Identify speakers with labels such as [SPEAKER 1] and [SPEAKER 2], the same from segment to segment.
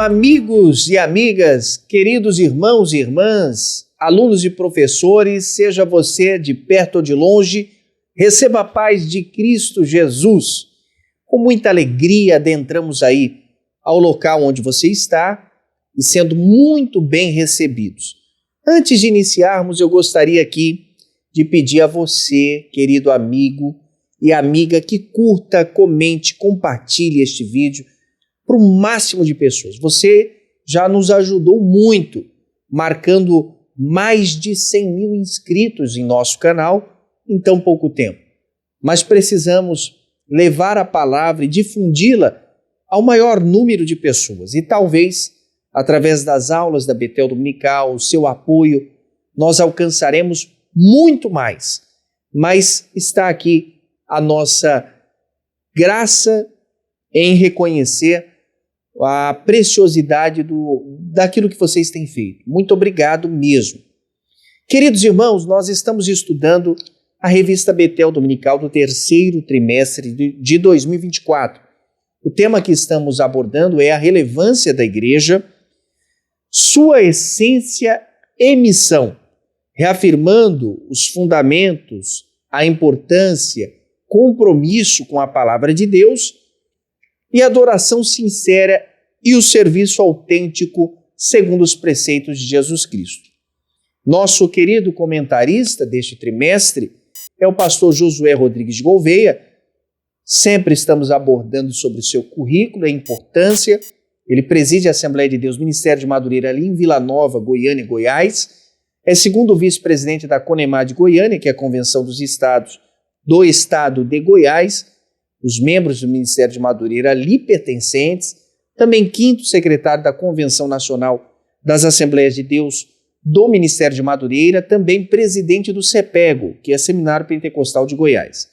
[SPEAKER 1] amigos e amigas, queridos irmãos e irmãs, alunos e professores, seja você de perto ou de longe, receba a paz de Cristo Jesus. Com muita alegria adentramos aí ao local onde você está e sendo muito bem recebidos. Antes de iniciarmos, eu gostaria aqui de pedir a você, querido amigo e amiga, que curta, comente, compartilhe este vídeo para o máximo de pessoas. Você já nos ajudou muito, marcando mais de 100 mil inscritos em nosso canal em tão pouco tempo. Mas precisamos levar a palavra e difundi-la ao maior número de pessoas. E talvez, através das aulas da Betel Dominical, o seu apoio, nós alcançaremos muito mais. Mas está aqui a nossa graça em reconhecer a preciosidade daquilo que vocês têm feito. Muito obrigado mesmo. Queridos irmãos, nós estamos estudando a revista Betel Dominical do terceiro trimestre de 2024. O tema que estamos abordando é a relevância da igreja, sua essência e missão, reafirmando os fundamentos, a importância, compromisso com a palavra de Deus e adoração sincera e o serviço autêntico segundo os preceitos de Jesus Cristo. Nosso querido comentarista deste trimestre é o pastor Josué Rodrigues de Gouveia. Sempre estamos abordando sobre o seu currículo, a importância. Ele preside a Assembleia de Deus, Ministério de Madureira, ali em Vila Nova, Goiânia, Goiás. É segundo vice-presidente da CONEMAR de Goiânia, que é a Convenção dos Estados do Estado de Goiás. Os membros do Ministério de Madureira ali pertencentes, também quinto secretário da Convenção Nacional das Assembleias de Deus do Ministério de Madureira, também presidente do CEPEGO, que é Seminário Pentecostal de Goiás.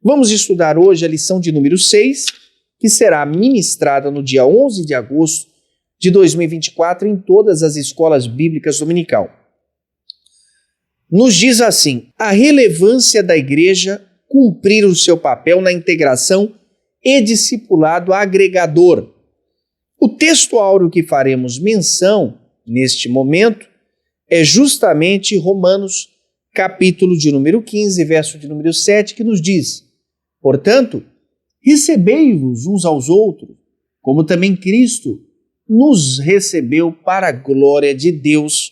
[SPEAKER 1] Vamos estudar hoje a lição de número 6, que será ministrada no dia 11 de agosto de 2024 em todas as escolas bíblicas dominical. Nos diz assim: a relevância da igreja cumprir o seu papel na integração e discipulado agregador. O texto áureo que faremos menção neste momento é justamente Romanos, capítulo de número 15, verso de número 7, que nos diz: portanto, recebei-vos uns aos outros, como também Cristo nos recebeu para a glória de Deus.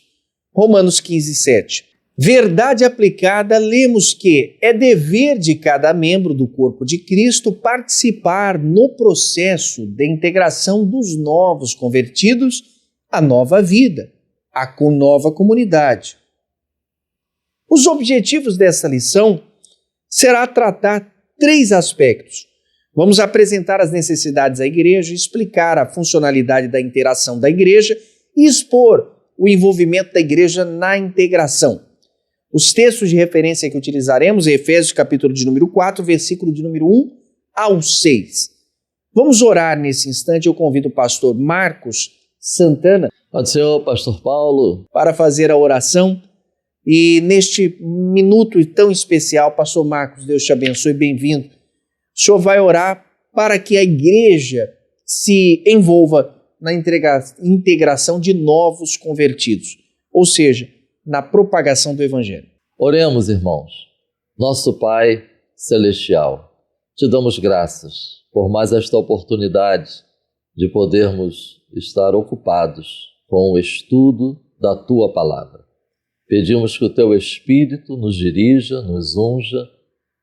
[SPEAKER 1] Romanos 15, 7. Verdade aplicada, lemos que é dever de cada membro do corpo de Cristo participar no processo de integração dos novos convertidos à nova vida, à nova comunidade. Os objetivos dessa lição será tratar 3 aspectos. Vamos apresentar as necessidades da igreja, explicar a funcionalidade da interação da igreja e expor o envolvimento da igreja na integração. Os textos de referência que utilizaremos é Efésios capítulo de número 4, versículo de número 1 ao 6. Vamos orar nesse instante. Eu convido o pastor Marcos Santana.
[SPEAKER 2] Pode ser o pastor Paulo.
[SPEAKER 1] Para fazer a oração. E neste minuto tão especial, pastor Marcos, Deus te abençoe, bem-vindo. O senhor vai orar para que a igreja se envolva na integração de novos convertidos. Ou seja, na propagação do Evangelho.
[SPEAKER 2] Oremos, irmãos. Nosso Pai Celestial, te damos graças por mais esta oportunidade de podermos estar ocupados com o estudo da Tua Palavra. Pedimos que o Teu Espírito nos dirija, nos unja,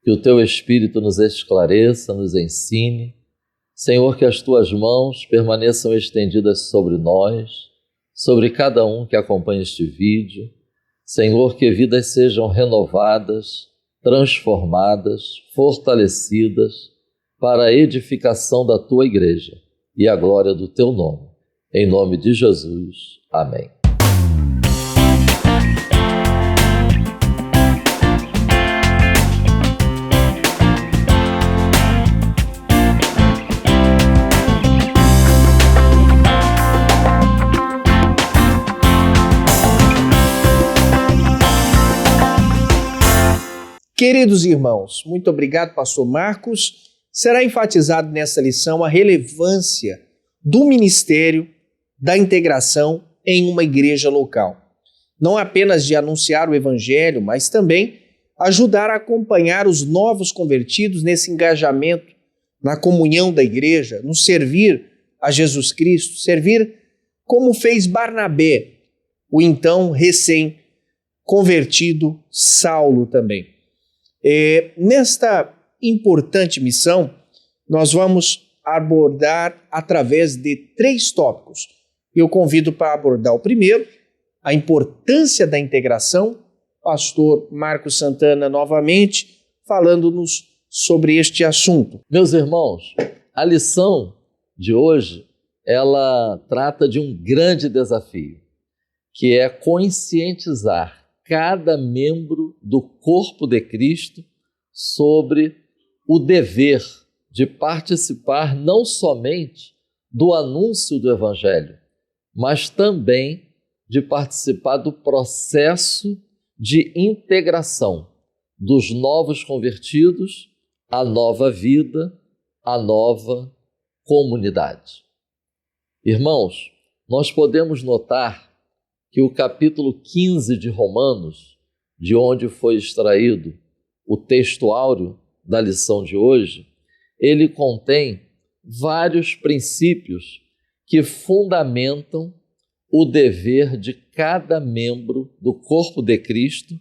[SPEAKER 2] que o Teu Espírito nos esclareça, nos ensine. Senhor, que as Tuas mãos permaneçam estendidas sobre nós, sobre cada um que acompanha este vídeo. Senhor, que vidas sejam renovadas, transformadas, fortalecidas para a edificação da Tua igreja e a glória do Teu nome. Em nome de Jesus. Amém.
[SPEAKER 1] Queridos irmãos, muito obrigado, pastor Marcos. Será enfatizado nessa lição a relevância do ministério da integração em uma igreja local. Não apenas de anunciar o evangelho, mas também ajudar a acompanhar os novos convertidos nesse engajamento na comunhão da igreja, no servir a Jesus Cristo, servir como fez Barnabé, o então recém-convertido Saulo também. Nesta importante missão, nós vamos abordar através de 3 tópicos. Eu convido para abordar o primeiro, a importância da integração. Pastor Marcos Santana novamente falando-nos sobre este assunto.
[SPEAKER 2] Meus irmãos, a lição de hoje, ela trata de um grande desafio, que é conscientizar cada membro do corpo de Cristo sobre o dever de participar não somente do anúncio do Evangelho, mas também de participar do processo de integração dos novos convertidos à nova vida, à nova comunidade. Irmãos, nós podemos notar que o capítulo 15 de Romanos, de onde foi extraído o texto áureo da lição de hoje, ele contém vários princípios que fundamentam o dever de cada membro do corpo de Cristo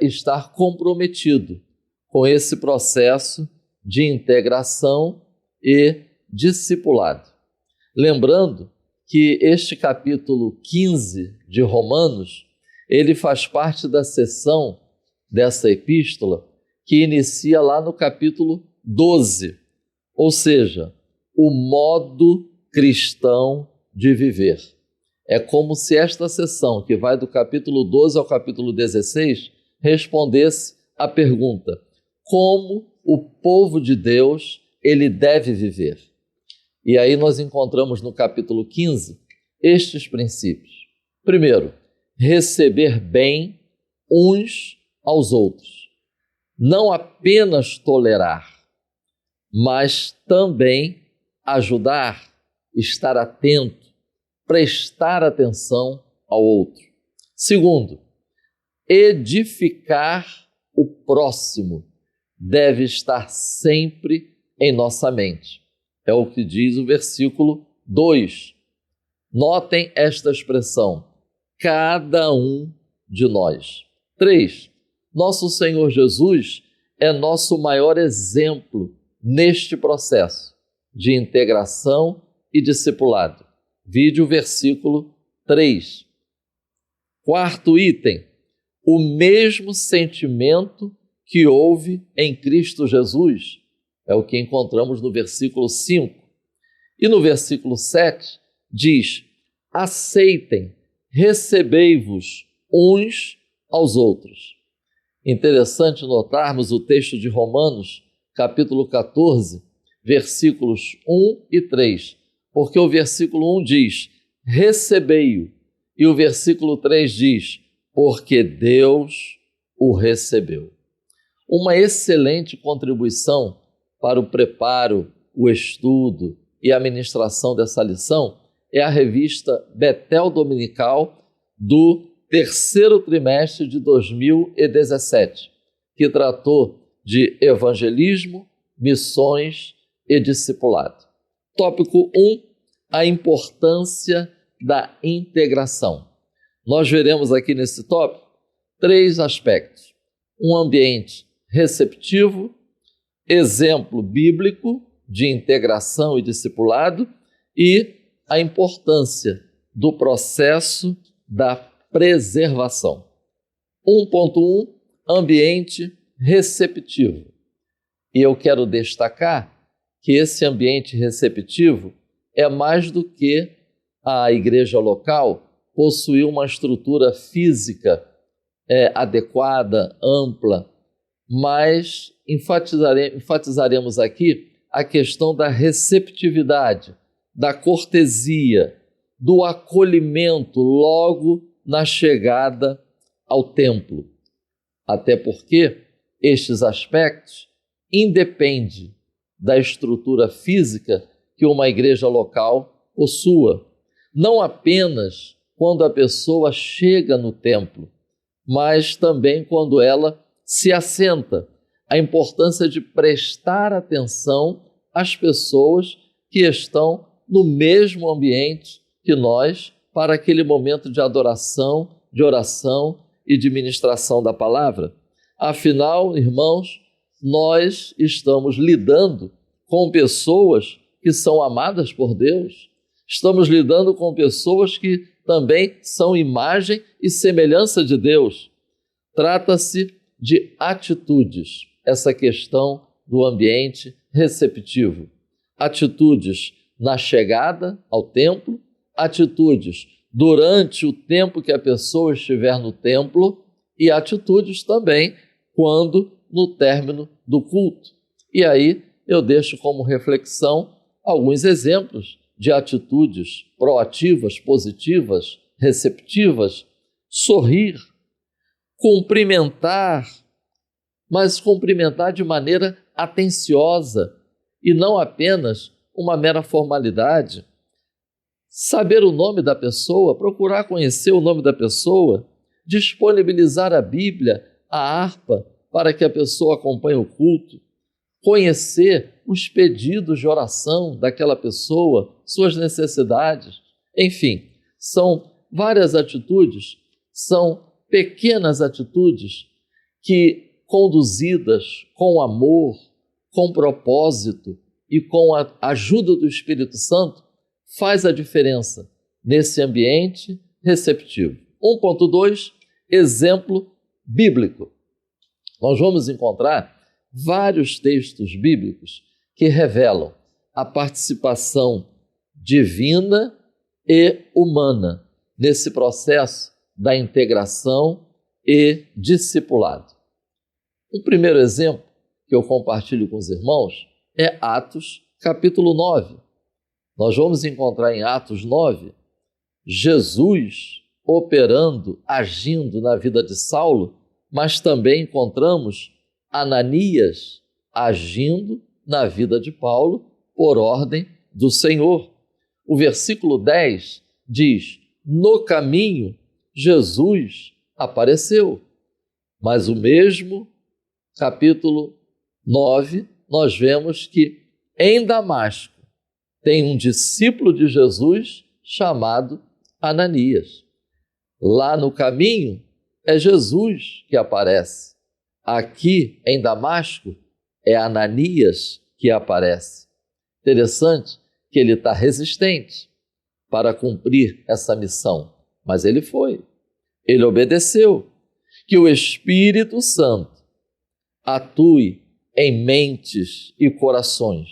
[SPEAKER 2] estar comprometido com esse processo de integração e discipulado. Lembrando que este capítulo 15 de Romanos, ele faz parte da seção dessa epístola que inicia lá no capítulo 12, ou seja, o modo cristão de viver. É como se esta seção, que vai do capítulo 12 ao capítulo 16, respondesse à pergunta: como o povo de Deus ele deve viver? E aí nós encontramos no capítulo 15 estes princípios. Primeiro, receber bem uns aos outros. Não apenas tolerar, mas também ajudar, estar atento, prestar atenção ao outro. Segundo, edificar o próximo deve estar sempre em nossa mente. É o que diz o versículo 2. Notem esta expressão, cada um de nós. 3. Nosso Senhor Jesus é nosso maior exemplo neste processo de integração e discipulado. Vide o versículo 3. Quarto item, o mesmo sentimento que houve em Cristo Jesus, é o que encontramos no versículo 5. E no versículo 7 diz, aceitem, recebei-vos uns aos outros. Interessante notarmos o texto de Romanos, capítulo 14, versículos 1 e 3, porque o versículo 1 diz, recebei-o, e o versículo 3 diz, porque Deus o recebeu. Uma excelente contribuição para o preparo, o estudo e a ministração dessa lição é a revista Betel Dominical do terceiro trimestre de 2017, que tratou de evangelismo, missões e discipulado. Tópico 1, a importância da integração. Nós veremos aqui nesse tópico 3 aspectos. Um ambiente receptivo, exemplo bíblico de integração e discipulado e a importância do processo da preservação. 1.1, ambiente receptivo. E eu quero destacar que esse ambiente receptivo é mais do que a igreja local possuir uma estrutura física adequada, ampla, mas enfatizaremos aqui a questão da receptividade, da cortesia, do acolhimento logo na chegada ao templo. Até porque estes aspectos independem da estrutura física que uma igreja local possua. não apenas quando a pessoa chega no templo, mas também quando ela se assenta. A importância de prestar atenção às pessoas que estão no mesmo ambiente que nós para aquele momento de adoração, de oração e de ministração da palavra. Afinal, irmãos, nós estamos lidando com pessoas que são amadas por Deus, estamos lidando com pessoas que também são imagem e semelhança de Deus. Trata-se de atitudes, essa questão do ambiente receptivo. Atitudes na chegada ao templo, atitudes durante o tempo que a pessoa estiver no templo e atitudes também quando no término do culto. E aí eu deixo como reflexão alguns exemplos de atitudes proativas, positivas, receptivas: sorrir, cumprimentar, mas cumprimentar de maneira atenciosa e não apenas uma mera formalidade. Saber o nome da pessoa, procurar conhecer o nome da pessoa, disponibilizar a Bíblia, a harpa, para que a pessoa acompanhe o culto, conhecer os pedidos de oração daquela pessoa, suas necessidades. Enfim, são várias atitudes, são pequenas atitudes que, conduzidas com amor, com propósito e com a ajuda do Espírito Santo, faz a diferença nesse ambiente receptivo. 1.2, exemplo bíblico. Nós vamos encontrar vários textos bíblicos que revelam a participação divina e humana nesse processo da integração e discipulado. O primeiro exemplo que eu compartilho com os irmãos é Atos, capítulo 9. Nós vamos encontrar em Atos 9 Jesus operando, agindo na vida de Saulo, mas também encontramos Ananias agindo na vida de Paulo por ordem do Senhor. O versículo 10 diz: no caminho Jesus apareceu. Mas o mesmo capítulo 9, nós vemos que em Damasco tem um discípulo de Jesus chamado Ananias. Lá no caminho é Jesus que aparece. Aqui em Damasco é Ananias que aparece. Interessante que ele está resistente para cumprir essa missão, mas ele foi, ele obedeceu. Que o Espírito Santo atue em mentes e corações,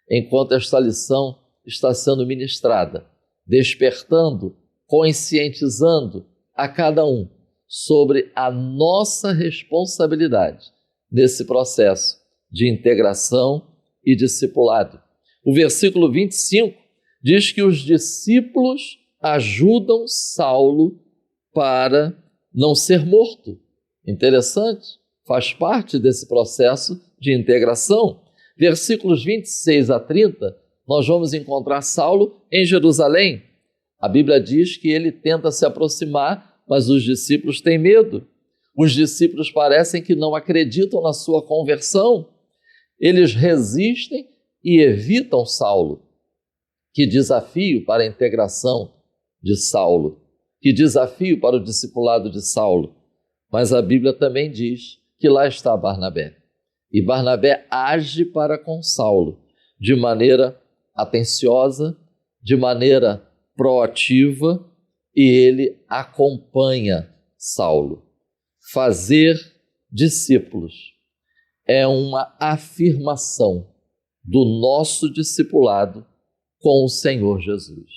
[SPEAKER 2] enquanto esta lição está sendo ministrada, despertando, conscientizando a cada um sobre a nossa responsabilidade nesse processo de integração e discipulado. O versículo 25 diz que os discípulos ajudam Saulo para não ser morto. Interessante, faz parte desse processo de integração. Versículos 26 a 30, nós vamos encontrar Saulo em Jerusalém. A Bíblia diz que ele tenta se aproximar, mas os discípulos têm medo. Os discípulos parecem que não acreditam na sua conversão. Eles resistem e evitam Saulo. Que desafio para a integração de Saulo. Que desafio para o discipulado de Saulo. Mas a Bíblia também diz que lá está Barnabé. E Barnabé age para com Saulo de maneira atenciosa, de maneira proativa, e ele acompanha Saulo. Fazer discípulos é uma afirmação do nosso discipulado com o Senhor Jesus.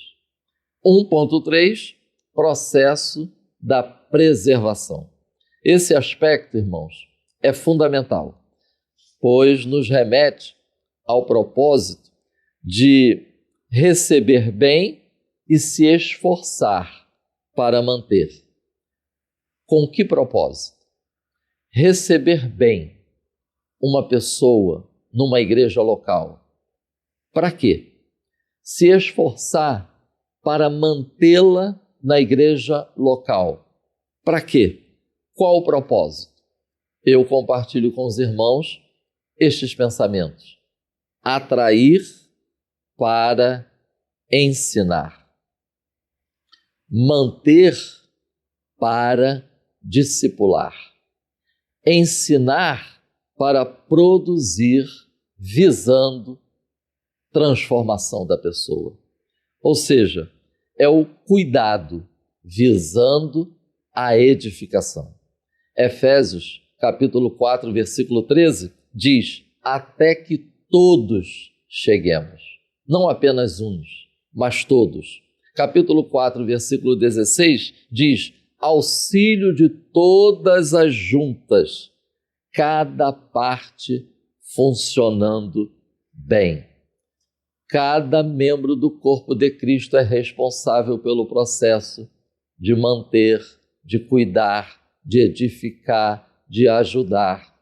[SPEAKER 2] 1.3, processo da preservação. Esse aspecto, irmãos, é fundamental, pois nos remete ao propósito de receber bem e se esforçar para manter. Com que propósito? Receber bem uma pessoa numa igreja local. Para quê? Se esforçar para mantê-la na igreja local. Para quê? Qual o propósito? Eu compartilho com os irmãos estes pensamentos. Atrair para ensinar. Manter para discipular. Ensinar para produzir, visando transformação da pessoa. Ou seja, é o cuidado visando a edificação. Efésios, capítulo 4, versículo 13, diz: até que todos cheguemos. Não apenas uns, mas todos. Capítulo 4, versículo 16, diz: auxílio de todas as juntas, cada parte funcionando bem. Cada membro do corpo de Cristo é responsável pelo processo de manter, de cuidar, de edificar, de ajudar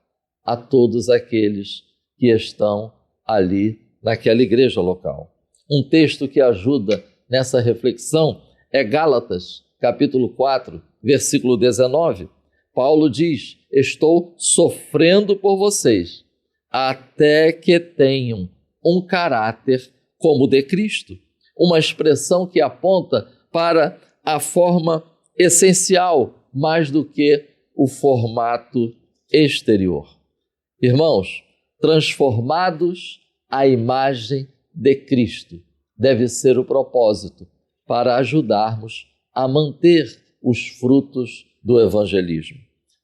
[SPEAKER 2] a todos aqueles que estão ali naquela igreja local. Um texto que ajuda nessa reflexão é Gálatas, capítulo 4, versículo 19. Paulo diz: estou sofrendo por vocês, até que tenham um caráter como o de Cristo. Uma expressão que aponta para a forma essencial, mais do que o formato exterior. Irmãos, transformados à imagem de Cristo, deve ser o propósito para ajudarmos a manter os frutos do evangelismo.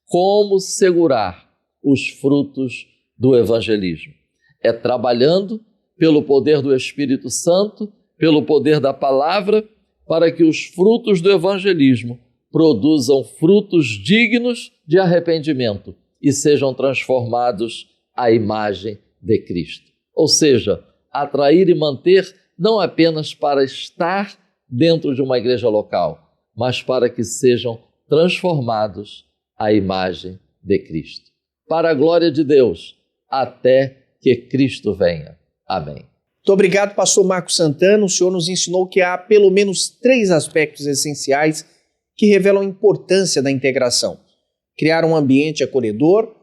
[SPEAKER 2] Como segurar os frutos do evangelismo? É trabalhando pelo poder do Espírito Santo, pelo poder da palavra, para que os frutos do evangelismo produzam frutos dignos de arrependimento e sejam transformados à imagem de Cristo. Ou seja, atrair e manter não apenas para estar dentro de uma igreja local, mas para que sejam transformados à imagem de Cristo. Para a glória de Deus, até que Cristo venha. Amém.
[SPEAKER 1] Muito obrigado, pastor Marcos Santana. O senhor nos ensinou que há pelo menos 3 aspectos essenciais que revelam a importância da integração. Criar um ambiente acolhedor,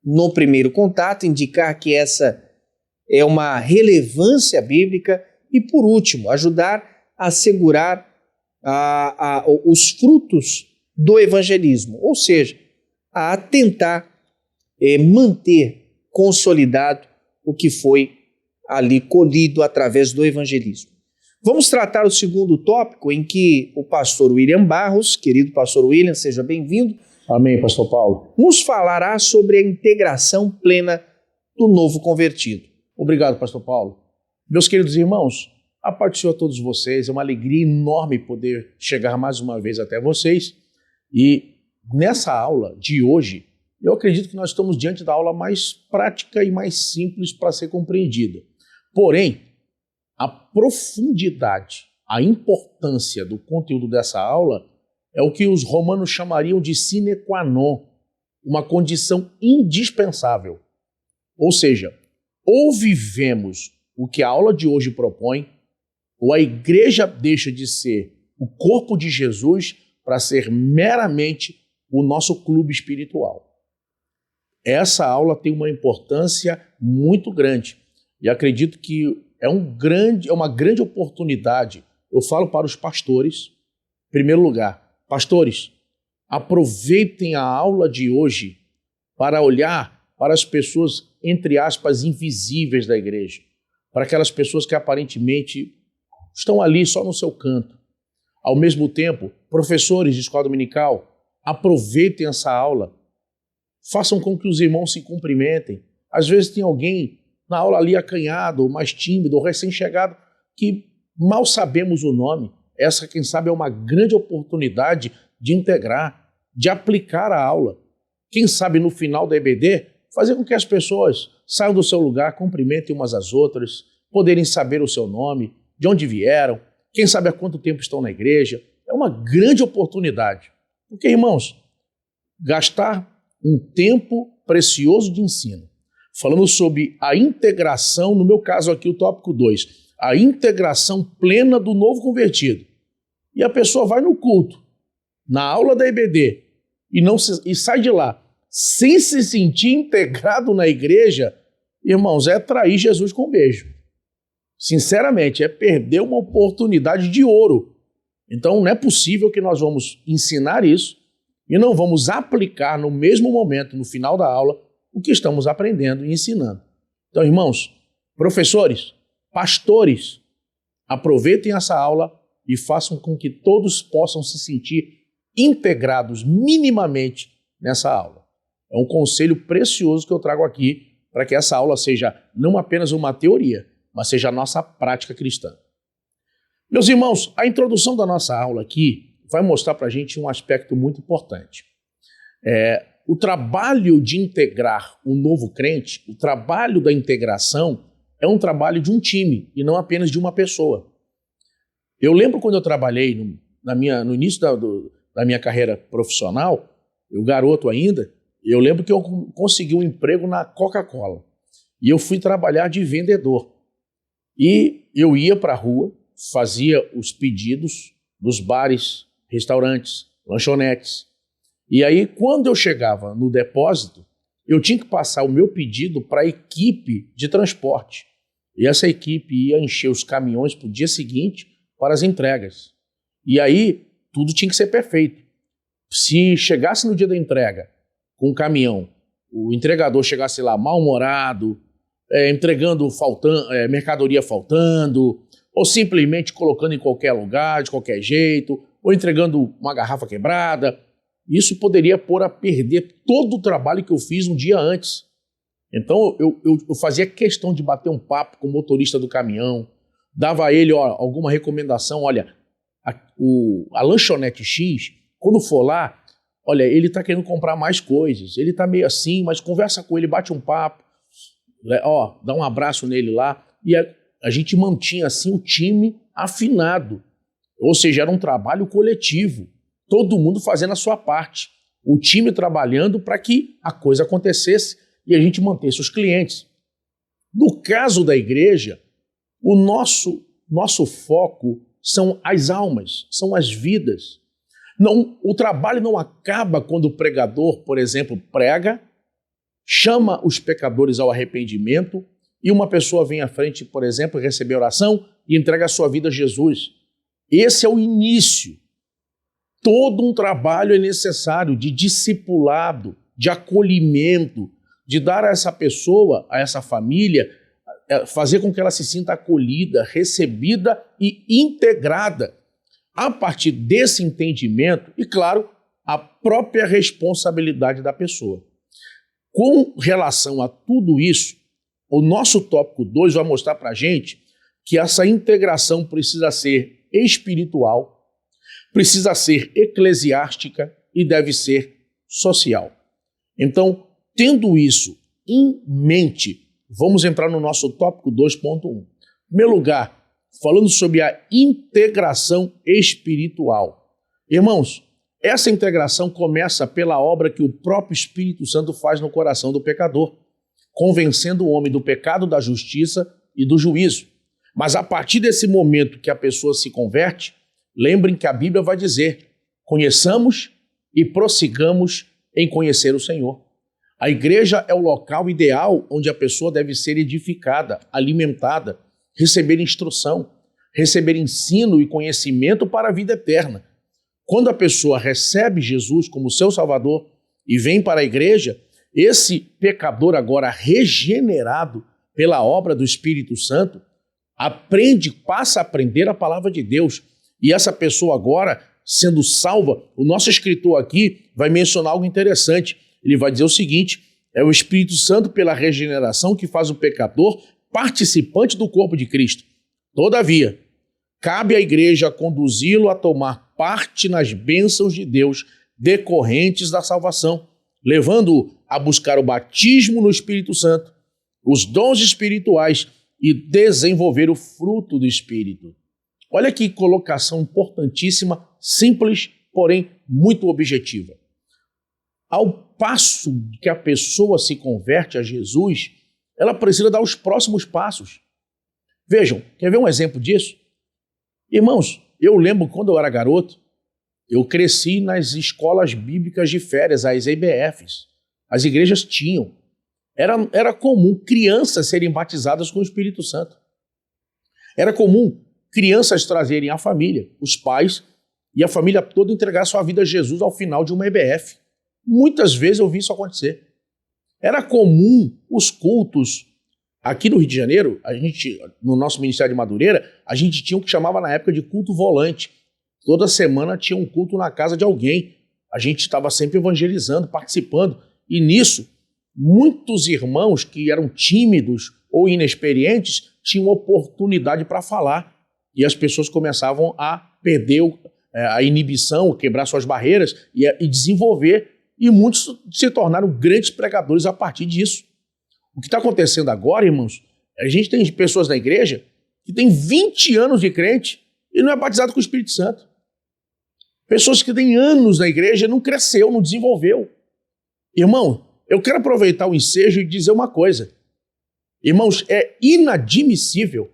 [SPEAKER 1] no primeiro contato, indicar que essa é uma relevância bíblica e, por último, ajudar a assegurar os frutos do evangelismo, ou seja, a tentar manter consolidado o que foi ali colhido através do evangelismo. Vamos tratar o segundo tópico em que o pastor William Barros, querido pastor William, seja bem-vindo.
[SPEAKER 3] Amém, pastor Paulo.
[SPEAKER 1] Nos falará sobre a integração plena do novo convertido.
[SPEAKER 3] Obrigado, pastor Paulo. Meus queridos irmãos, a paz do Senhor a todos vocês, é uma alegria enorme poder chegar mais uma vez até vocês. E nessa aula de hoje, eu acredito que nós estamos diante da aula mais prática e mais simples para ser compreendida. Porém, a profundidade, a importância do conteúdo dessa aula é o que os romanos chamariam de sine qua non, uma condição indispensável. Ou seja, ou vivemos o que a aula de hoje propõe, ou a igreja deixa de ser o corpo de Jesus para ser meramente o nosso clube espiritual. Essa aula tem uma importância muito grande e acredito que é uma grande oportunidade. Eu falo para os pastores, em primeiro lugar, pastores, aproveitem a aula de hoje para olhar para as pessoas, entre aspas, invisíveis da igreja, para aquelas pessoas que aparentemente estão ali só no seu canto. Ao mesmo tempo, professores de escola dominical, aproveitem essa aula, façam com que os irmãos se cumprimentem. Às vezes tem alguém na aula ali acanhado, ou mais tímido, ou recém-chegado, que mal sabemos o nome. Essa, quem sabe, é uma grande oportunidade de integrar, de aplicar a aula. Quem sabe no final da EBD, fazer com que as pessoas saiam do seu lugar, cumprimentem umas às outras, poderem saber o seu nome, de onde vieram, quem sabe há quanto tempo estão na igreja. É uma grande oportunidade. Porque, irmãos, gastar um tempo precioso de ensino, falando sobre a integração, no meu caso aqui o tópico 2, a integração plena do novo convertido. E a pessoa vai no culto, na aula da EBD, e sai de lá sem se sentir integrado na igreja, irmãos, é trair Jesus com um beijo. Sinceramente, é perder uma oportunidade de ouro. Então não é possível que nós vamos ensinar isso e não vamos aplicar no mesmo momento, no final da aula, o que estamos aprendendo e ensinando. Então, irmãos, professores, pastores, aproveitem essa aula e façam com que todos possam se sentir integrados minimamente nessa aula. É um conselho precioso que eu trago aqui para que essa aula seja não apenas uma teoria, mas seja a nossa prática cristã. Meus irmãos, a introdução da nossa aula aqui vai mostrar para a gente um aspecto muito importante. O trabalho de integrar um novo crente, o trabalho da integração, é um trabalho de um time e não apenas de uma pessoa. Eu lembro quando eu trabalhei no início da minha carreira profissional, eu garoto ainda, eu lembro que eu consegui um emprego na Coca-Cola e eu fui trabalhar de vendedor. E eu ia para a rua, fazia os pedidos dos bares, restaurantes, lanchonetes. E aí, quando eu chegava no depósito, eu tinha que passar o meu pedido para a equipe de transporte. E essa equipe ia encher os caminhões para o dia seguinte para as entregas. E aí, tudo tinha que ser perfeito. Se chegasse no dia da entrega com o caminhão, o entregador chegasse lá mal-humorado, entregando mercadoria faltando, ou simplesmente colocando em qualquer lugar, de qualquer jeito, ou entregando uma garrafa quebrada, isso poderia pôr a perder todo o trabalho que eu fiz um dia antes. Então eu fazia questão de bater um papo com o motorista do caminhão, dava a ele alguma recomendação, olha, a lanchonete X, quando for lá, olha, ele está querendo comprar mais coisas, ele está meio assim, mas conversa com ele, bate um papo, dá um abraço nele lá, e a gente mantinha assim o time afinado, ou seja, era um trabalho coletivo, todo mundo fazendo a sua parte, o time trabalhando para que a coisa acontecesse e a gente mantesse os clientes. No caso da igreja, o nosso foco são as almas, são as vidas. O trabalho não acaba quando o pregador, por exemplo, prega, chama os pecadores ao arrependimento e uma pessoa vem à frente, por exemplo, receber oração e entrega a sua vida a Jesus. Esse é o início. Todo um trabalho é necessário de discipulado, de acolhimento, de dar a essa pessoa, a essa família, fazer com que ela se sinta acolhida, recebida e integrada. A partir desse entendimento, e claro, a própria responsabilidade da pessoa. Com relação a tudo isso, o nosso tópico 2 vai mostrar para a gente que essa integração precisa ser espiritual, precisa ser eclesiástica e deve ser social. Então, tendo isso em mente, vamos entrar no nosso tópico 2.1. Em primeiro lugar, falando sobre a integração espiritual. Irmãos, essa integração começa pela obra que o próprio Espírito Santo faz no coração do pecador, convencendo o homem do pecado, da justiça e do juízo. Mas a partir desse momento que a pessoa se converte, lembrem que a Bíblia vai dizer: conheçamos e prossigamos em conhecer o Senhor. A igreja é o local ideal onde a pessoa deve ser edificada, alimentada, receber instrução, receber ensino e conhecimento para a vida eterna. Quando a pessoa recebe Jesus como seu Salvador e vem para a igreja, esse pecador agora regenerado pela obra do Espírito Santo, passa a aprender a palavra de Deus. E essa pessoa agora, sendo salva, o nosso escritor aqui vai mencionar algo interessante. Ele vai dizer o seguinte: é o Espírito Santo pela regeneração que faz o pecador participante do corpo de Cristo. Todavia, cabe à igreja conduzi-lo a tomar parte nas bênçãos de Deus decorrentes da salvação, levando-o a buscar o batismo no Espírito Santo, os dons espirituais e desenvolver o fruto do Espírito. Olha que colocação importantíssima, simples, porém muito objetiva. Ao passo que a pessoa se converte a Jesus, ela precisa dar os próximos passos. Vejam, quer ver um exemplo disso? Irmãos, eu lembro quando eu era garoto, eu cresci nas escolas bíblicas de férias, as EBFs. As igrejas tinham. Era comum crianças serem batizadas com o Espírito Santo. Era comum crianças trazerem a família, os pais e a família toda entregar sua vida a Jesus ao final de uma EBF. Muitas vezes eu vi isso acontecer. Era comum os cultos. Aqui no Rio de Janeiro, no nosso Ministério de Madureira, a gente tinha o que chamava na época de culto volante. Toda semana tinha um culto na casa de alguém. A gente estava sempre evangelizando, participando. E nisso, muitos irmãos que eram tímidos ou inexperientes tinham oportunidade para falar. E as pessoas começavam a perder a inibição, quebrar suas barreiras e desenvolver. E muitos se tornaram grandes pregadores a partir disso. O que está acontecendo agora, irmãos, a gente tem pessoas na igreja que têm 20 anos de crente e não é batizado com o Espírito Santo. Pessoas que têm anos na igreja e não cresceu, não desenvolveu. Irmão, eu quero aproveitar o ensejo e dizer uma coisa. Irmãos, é inadmissível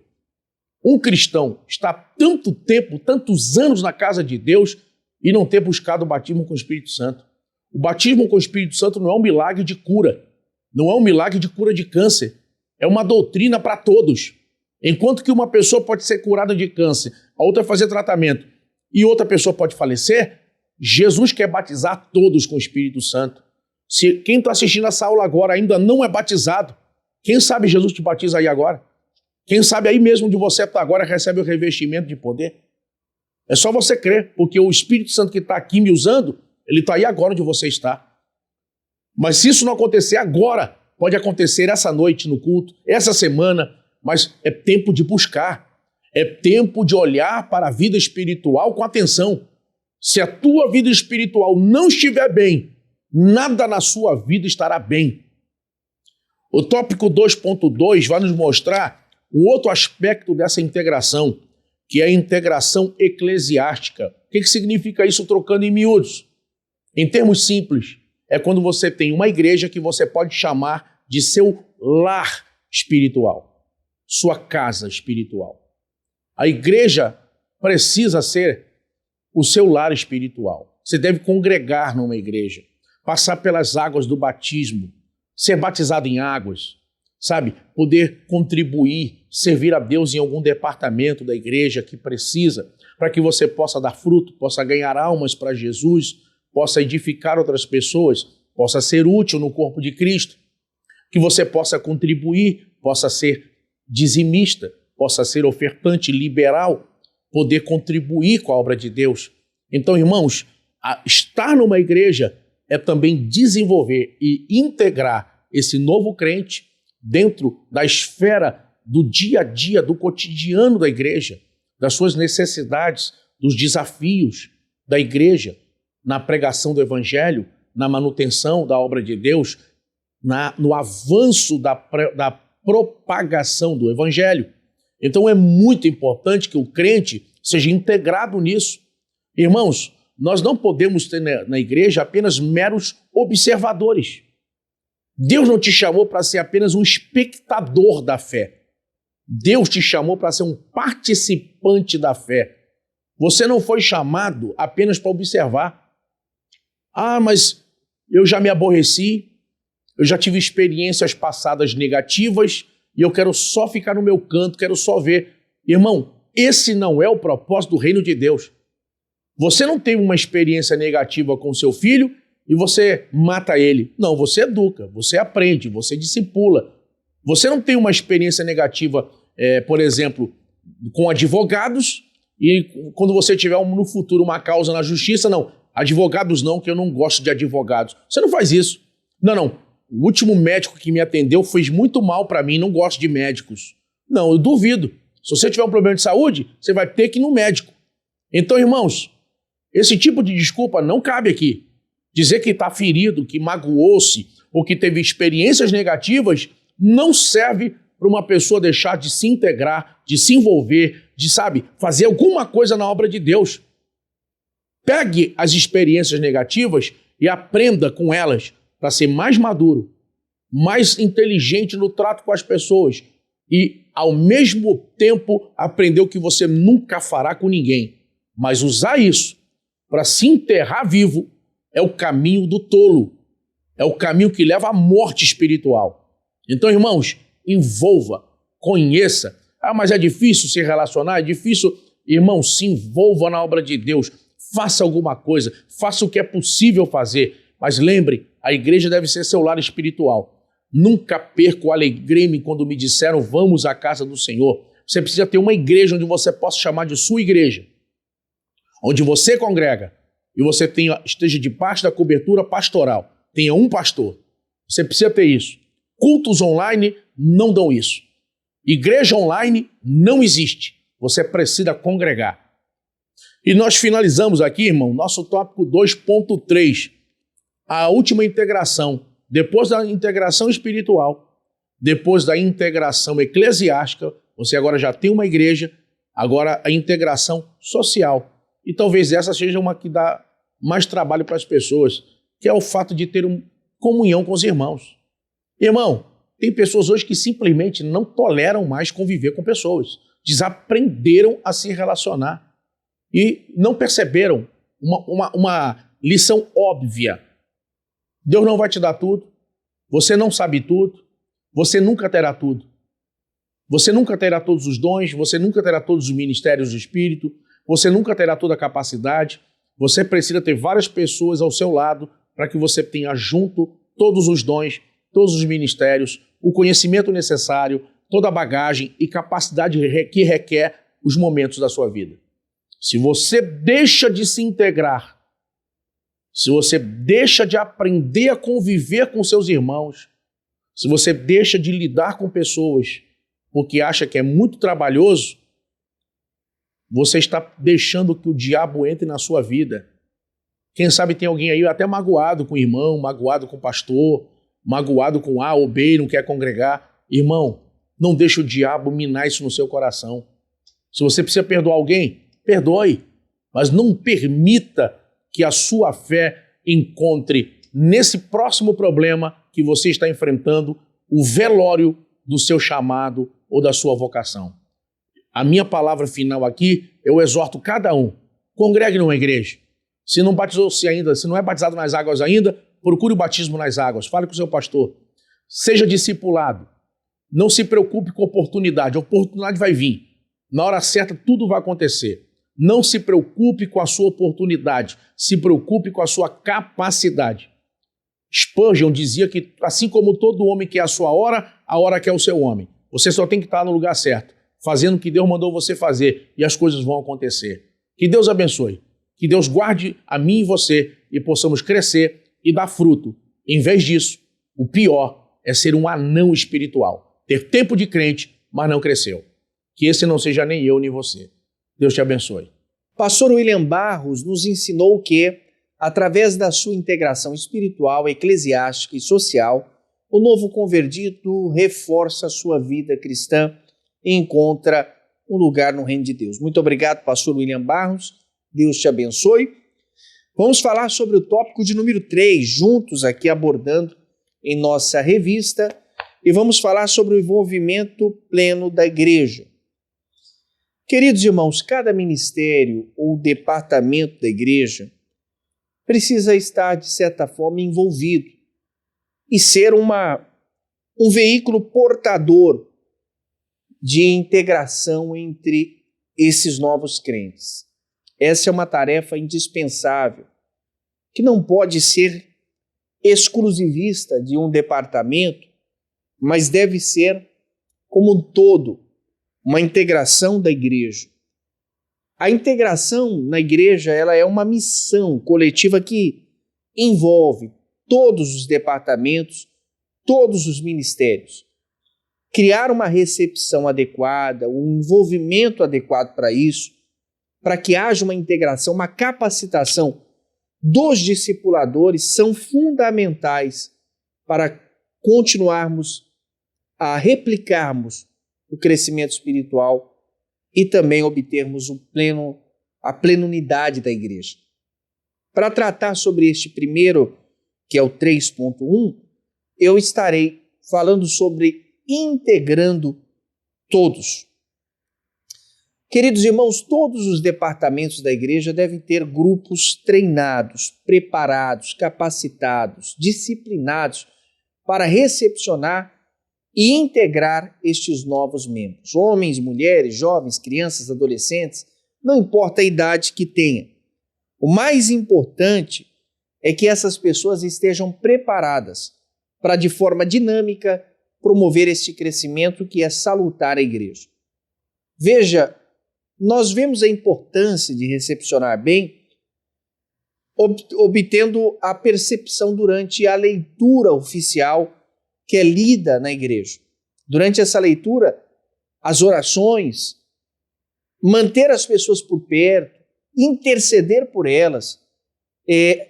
[SPEAKER 3] um cristão estar tanto tempo, tantos anos na casa de Deus e não ter buscado o batismo com o Espírito Santo. O batismo com o Espírito Santo não é um milagre de cura. Não é um milagre de cura de câncer. É uma doutrina para todos. Enquanto que uma pessoa pode ser curada de câncer, a outra fazer tratamento e outra pessoa pode falecer, Jesus quer batizar todos com o Espírito Santo. Se quem está assistindo essa aula agora ainda não é batizado, quem sabe Jesus te batiza aí agora? Quem sabe aí mesmo de você está agora recebe o revestimento de poder? É só você crer, porque o Espírito Santo que está aqui me usando, ele está aí agora onde você está. Mas se isso não acontecer agora, pode acontecer essa noite no culto, essa semana, mas é tempo de buscar. É tempo de olhar para a vida espiritual com atenção. Se a tua vida espiritual não estiver bem, nada na sua vida estará bem. O tópico 2.2 vai nos mostrar o outro aspecto dessa integração, que é a integração eclesiástica. O que significa isso trocando em miúdos? Em termos simples, é quando você tem uma igreja que você pode chamar de seu lar espiritual, sua casa espiritual. A igreja precisa ser o seu lar espiritual. Você deve congregar numa igreja, passar pelas águas do batismo, ser batizado em águas, sabe? Poder contribuir, servir a Deus em algum departamento da igreja que precisa, para que você possa dar fruto, possa ganhar almas para Jesus, possa edificar outras pessoas, possa ser útil no corpo de Cristo, que você possa contribuir, possa ser dizimista, possa ser ofertante liberal, poder contribuir com a obra de Deus. Então, irmãos, estar numa igreja é também desenvolver e integrar esse novo crente dentro da esfera do dia a dia, do cotidiano da igreja, das suas necessidades, dos desafios da igreja, na pregação do evangelho, na manutenção da obra de Deus, no avanço da propagação do evangelho. Então é muito importante que o crente seja integrado nisso. Irmãos, nós não podemos ter na igreja apenas meros observadores. Deus não te chamou para ser apenas um espectador da fé. Deus te chamou para ser um participante da fé. Você não foi chamado apenas para observar. Ah, mas eu já me aborreci, eu já tive experiências passadas negativas e eu quero só ficar no meu canto, quero só ver. Irmão, esse não é o propósito do reino de Deus. Você não tem uma experiência negativa com seu filho e você mata ele. Não, você educa, você aprende, você discipula. Você não tem uma experiência negativa, por exemplo, com advogados e quando você tiver no futuro uma causa na justiça, não, advogados não, que eu não gosto de advogados. Você não faz isso. Não. O último médico que me atendeu fez muito mal para mim, não gosto de médicos. Não, eu duvido. Se você tiver um problema de saúde, você vai ter que ir no médico. Então, irmãos, esse tipo de desculpa não cabe aqui. Dizer que está ferido, que magoou-se ou que teve experiências negativas não serve para uma pessoa deixar de se integrar, de se envolver, de, fazer alguma coisa na obra de Deus. Pegue as experiências negativas e aprenda com elas para ser mais maduro, mais inteligente no trato com as pessoas, e, ao mesmo tempo, aprender o que você nunca fará com ninguém. Mas usar isso para se enterrar vivo é o caminho do tolo. É o caminho que leva à morte espiritual. Então, irmãos, envolva, conheça. Ah, mas é difícil se relacionar? É difícil? Irmão, se envolva na obra de Deus. Faça alguma coisa. Faça o que é possível fazer. Mas lembre, a igreja deve ser seu lar espiritual. Nunca perco, alegrei-me quando me disseram, vamos à casa do Senhor. Você precisa ter uma igreja onde você possa chamar de sua igreja. Onde você congrega e você esteja debaixo da cobertura pastoral. Tenha um pastor. Você precisa ter isso. Cultos online não dão isso. Igreja online não existe. Você precisa congregar. E nós finalizamos aqui, irmão, nosso tópico 2.3. A última integração. Depois da integração espiritual, depois da integração eclesiástica, você agora já tem uma igreja, agora a integração social. E talvez essa seja uma que dá mais trabalho para as pessoas, que é o fato de ter comunhão com os irmãos. Irmão, tem pessoas hoje que simplesmente não toleram mais conviver com pessoas. Desaprenderam a se relacionar e não perceberam uma lição óbvia. Deus não vai te dar tudo, você não sabe tudo, você nunca terá tudo. Você nunca terá todos os dons, você nunca terá todos os ministérios do Espírito, você nunca terá toda a capacidade. Você precisa ter várias pessoas ao seu lado para que você tenha junto todos os dons, todos os ministérios, o conhecimento necessário, toda a bagagem e capacidade que requer os momentos da sua vida. Se você deixa de se integrar, se você deixa de aprender a conviver com seus irmãos, se você deixa de lidar com pessoas porque acha que é muito trabalhoso, você está deixando que o diabo entre na sua vida. Quem sabe tem alguém aí até magoado com o irmão, magoado com o pastor, magoado com A ou B e não quer congregar. Irmão, não deixe o diabo minar isso no seu coração. Se você precisa perdoar alguém, perdoe, mas não permita que a sua fé encontre nesse próximo problema que você está enfrentando o velório do seu chamado ou da sua vocação. A minha palavra final aqui, eu exorto cada um, congregue numa igreja. Se não batizou-se ainda, se não é batizado nas águas ainda, procure o batismo nas águas, fale com o seu pastor. Seja discipulado. Não se preocupe com oportunidade, a oportunidade vai vir. Na hora certa tudo vai acontecer. Não se preocupe com a sua oportunidade, se preocupe com a sua capacidade. Spurgeon dizia que, assim como todo homem quer a sua hora, a hora quer o seu homem. Você só tem que estar no lugar certo, fazendo o que Deus mandou você fazer, e as coisas vão acontecer. Que Deus abençoe, que Deus guarde a mim e você, e possamos crescer e dar fruto. Em vez disso, o pior é ser um anão espiritual, ter tempo de crente, mas não cresceu. Que esse não seja nem eu nem você. Deus te abençoe.
[SPEAKER 1] Pastor William Barros nos ensinou que, através da sua integração espiritual, eclesiástica e social, o novo convertido reforça a sua vida cristã e encontra um lugar no reino de Deus. Muito obrigado, pastor William Barros. Deus te abençoe. Vamos falar sobre o tópico de número 3, juntos aqui abordando em nossa revista, e vamos falar sobre o envolvimento pleno da igreja. Queridos irmãos, cada ministério ou departamento da igreja precisa estar, de certa forma, envolvido e ser um veículo portador de integração entre esses novos crentes. Essa é uma tarefa indispensável, que não pode ser exclusivista de um departamento, mas deve ser, como um todo, uma integração da igreja. A integração na igreja, ela é uma missão coletiva que envolve todos os departamentos, todos os ministérios. Criar uma recepção adequada, um envolvimento adequado para isso, para que haja uma integração, uma capacitação dos discipuladores são fundamentais para continuarmos a replicarmos o crescimento espiritual e também obtermos a plena unidade da igreja. Para tratar sobre este primeiro, que é o 3.1, eu estarei falando sobre integrando Todos. Queridos irmãos, todos os departamentos da igreja devem ter grupos treinados, preparados, capacitados, disciplinados para recepcionar e integrar estes novos membros. Homens, mulheres, jovens, crianças, adolescentes, não importa a idade que tenha. O mais importante é que essas pessoas estejam preparadas para, de forma dinâmica, promover este crescimento que é salutar à igreja. Veja, nós vemos a importância de recepcionar bem, obtendo a percepção durante a leitura oficial que é lida na igreja. Durante essa leitura, as orações, manter as pessoas por perto, interceder por elas,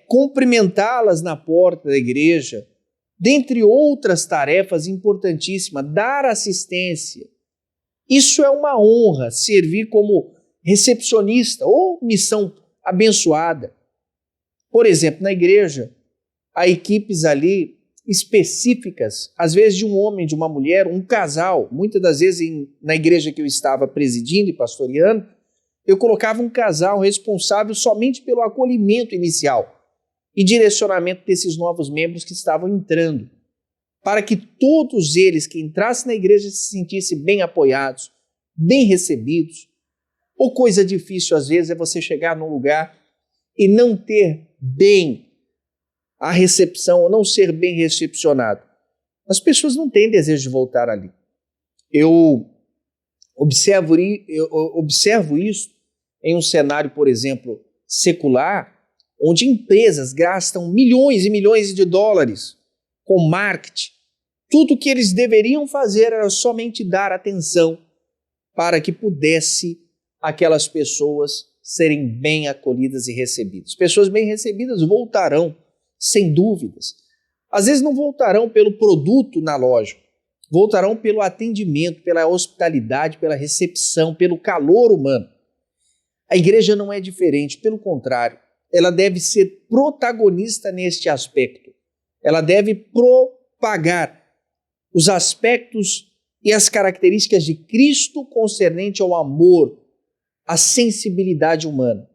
[SPEAKER 1] cumprimentá-las na porta da igreja, dentre outras tarefas importantíssimas, dar assistência. Isso é uma honra, servir como recepcionista ou missão abençoada. Por exemplo, na igreja, há equipes ali específicas, às vezes de um homem, de uma mulher, um casal. Muitas das vezes na igreja que eu estava presidindo e pastoreando, eu colocava um casal responsável somente pelo acolhimento inicial e direcionamento desses novos membros que estavam entrando, para que todos eles que entrassem na igreja se sentissem bem apoiados, bem recebidos. Ou coisa difícil às vezes é você chegar num lugar e não ter bem a recepção, ou não ser bem recepcionado. As pessoas não têm desejo de voltar ali. Eu observo isso em um cenário, por exemplo, secular, onde empresas gastam milhões e milhões de dólares com marketing. Tudo que eles deveriam fazer era somente dar atenção para que pudesse aquelas pessoas serem bem acolhidas e recebidas. Pessoas bem recebidas voltarão, sem dúvidas. Às vezes não voltarão pelo produto na loja, voltarão pelo atendimento, pela hospitalidade, pela recepção, pelo calor humano. A igreja não é diferente, pelo contrário, ela deve ser protagonista neste aspecto. Ela deve propagar os aspectos e as características de Cristo concernente ao amor, à sensibilidade humana.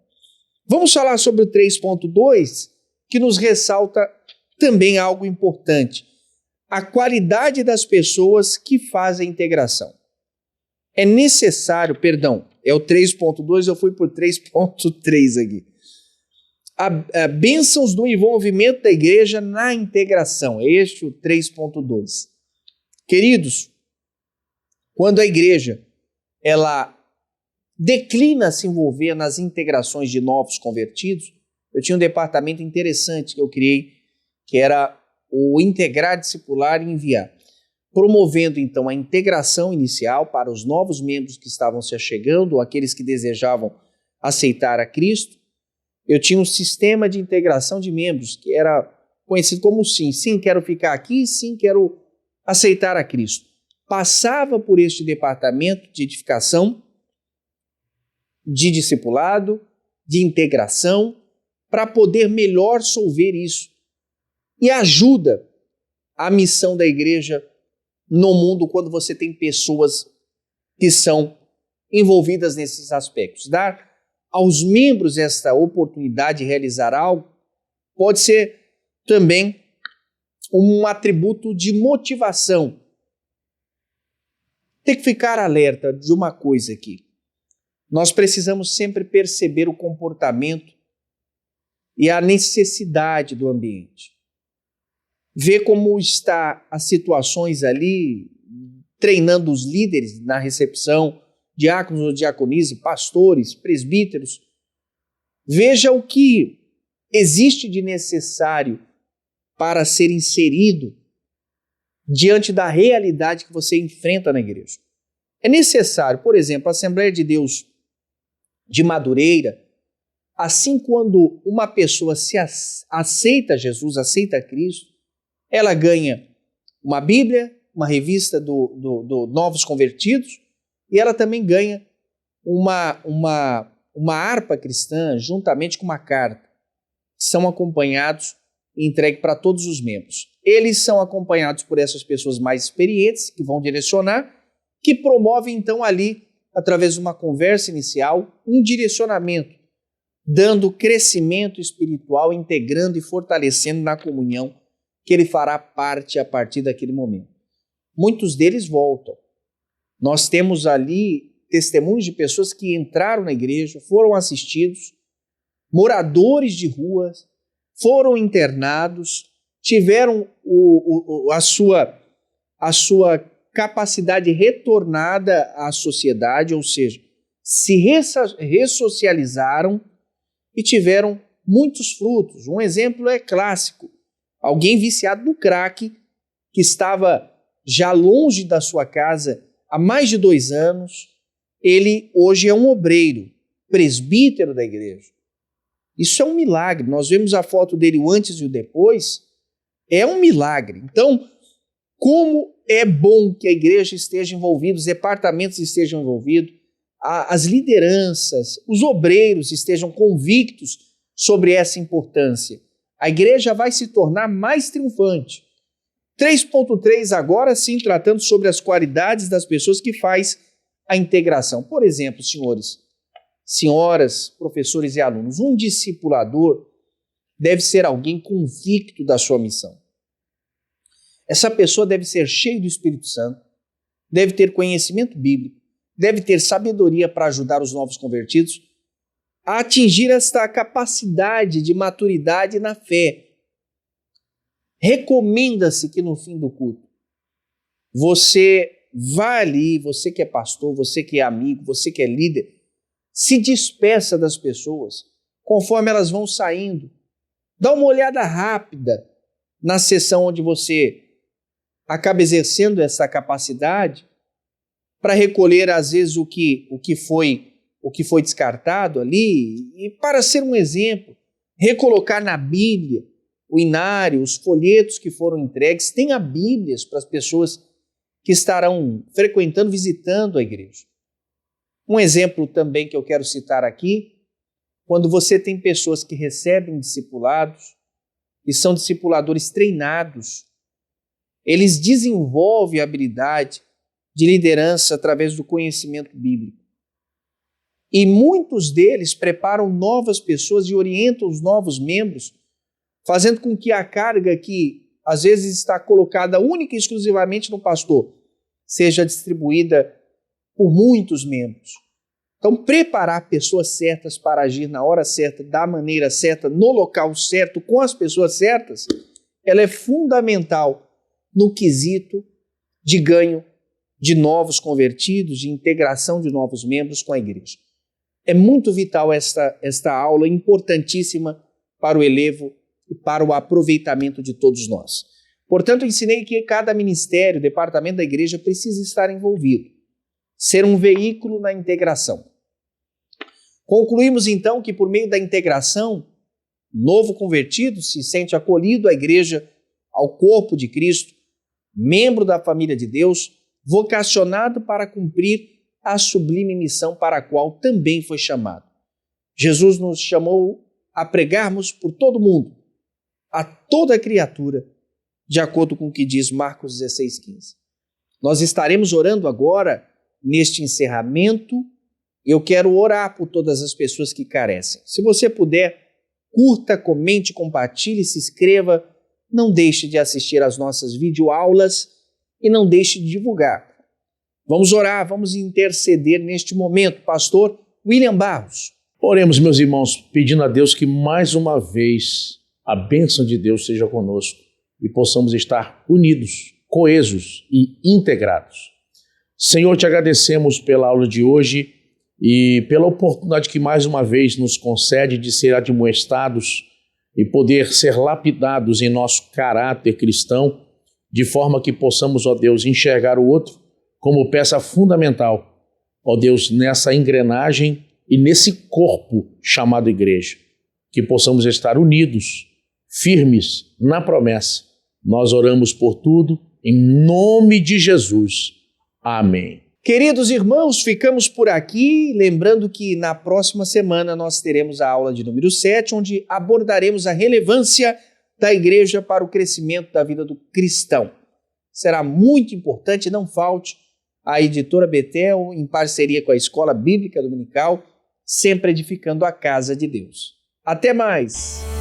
[SPEAKER 1] Vamos falar sobre o 3.2, que nos ressalta também algo importante: a qualidade das pessoas que fazem a integração. É necessário, é o 3.2, eu fui por 3.3 aqui. A bênçãos do envolvimento da igreja na integração, é este o 3.2. Queridos, quando a igreja ela declina se envolver nas integrações de novos convertidos, eu tinha um departamento interessante que eu criei, que era o integrar, discipular e enviar, promovendo então a integração inicial para os novos membros que estavam se achegando, ou aqueles que desejavam aceitar a Cristo. Eu tinha um sistema de integração de membros que era conhecido como sim. Sim, quero ficar aqui, sim, quero aceitar a Cristo. Passava por este departamento de edificação, de discipulado, de integração, para poder melhor solver isso. E ajuda a missão da igreja no mundo quando você tem pessoas que são envolvidas nesses aspectos. Dar aos membros esta oportunidade de realizar algo pode ser também um atributo de motivação. Tem que ficar alerta de uma coisa aqui. Nós precisamos sempre perceber o comportamento e a necessidade do ambiente. Ver como está as situações ali, treinando os líderes na recepção, diáconos ou diaconisa, pastores, presbíteros. Veja o que existe de necessário para ser inserido diante da realidade que você enfrenta na igreja. É necessário, por exemplo, a Assembleia de Deus de Madureira, assim quando uma pessoa se aceita Jesus, aceita Cristo, ela ganha uma Bíblia, uma revista do Novos Convertidos, e ela também ganha uma harpa cristã juntamente com uma carta. São acompanhados e entregues para todos os membros. Eles são acompanhados por essas pessoas mais experientes, que vão direcionar, que promove então ali, através de uma conversa inicial, um direcionamento, dando crescimento espiritual, integrando e fortalecendo na comunhão que ele fará parte a partir daquele momento. Muitos deles voltam. Nós temos ali testemunhos de pessoas que entraram na igreja, foram assistidos, moradores de ruas, foram internados, tiveram a sua capacidade retornada à sociedade, ou seja, se ressocializaram e tiveram muitos frutos. Um exemplo é clássico. Alguém viciado no crack, que estava já longe da sua casa há mais de 2 anos, ele hoje é um obreiro, presbítero da igreja. Isso é um milagre. Nós vemos a foto dele o antes e o depois. É um milagre. Então, como é bom que a igreja esteja envolvida, os departamentos estejam envolvidos, as lideranças, os obreiros estejam convictos sobre essa importância. A igreja vai se tornar mais triunfante. 3.3 agora sim, tratando sobre as qualidades das pessoas que faz a integração. Por exemplo, senhoras, professores e alunos, um discipulador deve ser alguém convicto da sua missão. Essa pessoa deve ser cheia do Espírito Santo, deve ter conhecimento bíblico, deve ter sabedoria para ajudar os novos convertidos a atingir esta capacidade de maturidade na fé. Recomenda-se que no fim do culto você vá ali, você que é pastor, você que é amigo, você que é líder, se despeça das pessoas conforme elas vão saindo. Dá uma olhada rápida na sessão onde você acaba exercendo essa capacidade para recolher, às vezes, o que foi descartado ali e, para ser um exemplo, recolocar na Bíblia o inário, os folhetos que foram entregues. Tenha Bíblias para as pessoas que estarão frequentando, visitando a igreja. Um exemplo também que eu quero citar aqui, quando você tem pessoas que recebem discipulados e são discipuladores treinados, eles desenvolvem a habilidade de liderança através do conhecimento bíblico. E muitos deles preparam novas pessoas e orientam os novos membros, fazendo com que a carga que às vezes está colocada única e exclusivamente no pastor seja distribuída por muitos membros. Então, preparar pessoas certas para agir na hora certa, da maneira certa, no local certo, com as pessoas certas, ela é fundamental no quesito de ganho de novos convertidos, de integração de novos membros com a igreja. É muito vital esta aula, importantíssima para o elevo e para o aproveitamento de todos nós. Portanto, ensinei que cada ministério, departamento da igreja precisa estar envolvido, ser um veículo na integração. Concluímos então que por meio da integração, novo convertido se sente acolhido à igreja, ao corpo de Cristo, membro da família de Deus, vocacionado para cumprir a sublime missão para a qual também foi chamado. Jesus nos chamou a pregarmos por todo mundo, a toda criatura, de acordo com o que diz Marcos 16,15. Nós estaremos orando agora, neste encerramento. Eu quero orar por todas as pessoas que carecem. Se você puder, curta, comente, compartilhe, se inscreva, não deixe de assistir às nossas videoaulas e não deixe de divulgar. Vamos orar, vamos interceder neste momento. Pastor William Barros.
[SPEAKER 3] Oremos, meus irmãos, pedindo a Deus que mais uma vez a bênção de Deus seja conosco e possamos estar unidos, coesos e integrados. Senhor, te agradecemos pela aula de hoje e pela oportunidade que mais uma vez nos concede de ser admoestados e poder ser lapidados em nosso caráter cristão, de forma que possamos, ó Deus, enxergar o outro como peça fundamental, ó Deus, nessa engrenagem e nesse corpo chamado igreja. Que possamos estar unidos, firmes na promessa. Nós oramos por tudo, em nome de Jesus. Amém.
[SPEAKER 1] Queridos irmãos, ficamos por aqui, lembrando que na próxima semana nós teremos a aula de número 7, onde abordaremos a relevância da igreja para o crescimento da vida do cristão. Será muito importante, não falte. a editora Betel, em parceria com a Escola Bíblica Dominical, sempre edificando a casa de Deus. Até mais!